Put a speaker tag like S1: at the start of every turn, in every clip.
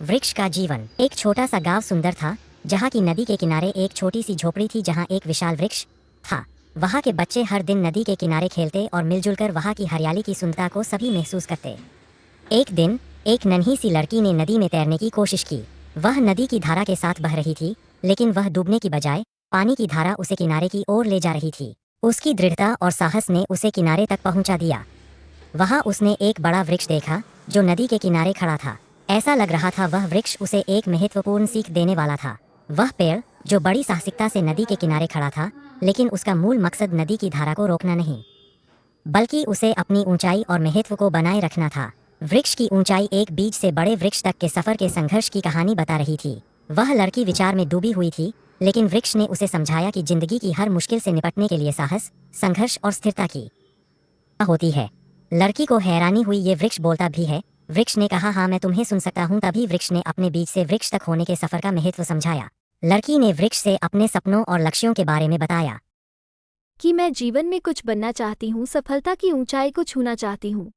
S1: वृक्ष का जीवन। एक छोटा सा गांव सुंदर था, जहाँ की नदी के किनारे एक छोटी सी झोपड़ी थी, जहाँ एक विशाल वृक्ष था। वहाँ के बच्चे हर दिन नदी के किनारे खेलते और मिलजुल कर वहाँ की हरियाली की सुंदरता को सभी महसूस करते। एक दिन एक नन्ही सी लड़की ने नदी में तैरने की कोशिश की। वह नदी की धारा के साथ बह रही थी, लेकिन वह डूबने की बजाय पानी की धारा उसे किनारे की ओर ले जा रही थी। उसकी दृढ़ता और साहस ने उसे किनारे तक पहुंचा दिया। वहाँ उसने एक बड़ा वृक्ष देखा जो नदी के किनारे खड़ा था। ऐसा लग रहा था वह वृक्ष उसे एक महत्वपूर्ण सीख देने वाला था। वह पेड़ जो बड़ी साहसिकता से नदी के किनारे खड़ा था, लेकिन उसका मूल मकसद नदी की धारा को रोकना नहीं, बल्कि उसे अपनी ऊंचाई और महत्व को बनाए रखना था। वृक्ष की ऊंचाई एक बीज से बड़े वृक्ष तक के सफर के संघर्ष की कहानी बता रही थी। वह लड़की विचार में डूबी हुई थी, लेकिन वृक्ष ने उसे समझाया कि जिंदगी की हर मुश्किल से निपटने के लिए साहस, संघर्ष और स्थिरता की होती है। लड़की को हैरानी हुई, ये वृक्ष बोलता भी है। वृक्ष ने कहा, हाँ मैं तुम्हें सुन सकता हूँ। तभी वृक्ष ने अपने बीज से वृक्ष तक होने के सफर का महत्व समझाया। लड़की ने वृक्ष से अपने सपनों और लक्ष्यों के बारे में बताया
S2: कि मैं जीवन में कुछ बनना चाहती हूँ, सफलता की ऊंचाई को छूना चाहती हूँ।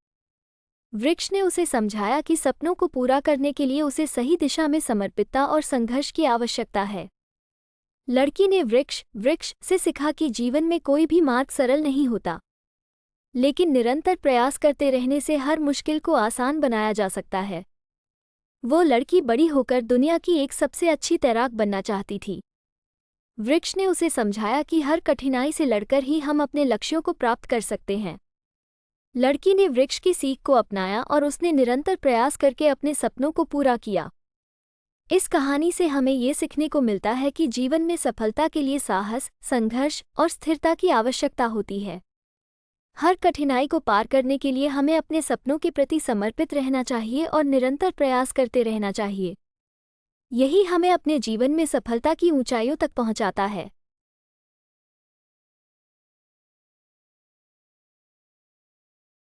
S2: वृक्ष ने उसे समझाया कि सपनों को पूरा करने के लिए उसे सही दिशा में समर्पितता और संघर्ष की आवश्यकता है। लड़की ने वृक्ष से सीखा कि जीवन में कोई भी मार्ग सरल नहीं होता, लेकिन निरंतर प्रयास करते रहने से हर मुश्किल को आसान बनाया जा सकता है। वो लड़की बड़ी होकर दुनिया की एक सबसे अच्छी तैराक बनना चाहती थी। वृक्ष ने उसे समझाया कि हर कठिनाई से लड़कर ही हम अपने लक्ष्यों को प्राप्त कर सकते हैं। लड़की ने वृक्ष की सीख को अपनाया और उसने निरंतर प्रयास करके अपने सपनों को पूरा किया। इस कहानी से हमें ये सीखने को मिलता है कि जीवन में सफलता के लिए साहस, संघर्ष और स्थिरता की आवश्यकता होती है। हर कठिनाई को पार करने के लिए हमें अपने सपनों के प्रति समर्पित रहना चाहिए और निरंतर प्रयास करते रहना चाहिए। यही हमें अपने जीवन में सफलता की ऊंचाइयों तक पहुंचाता है।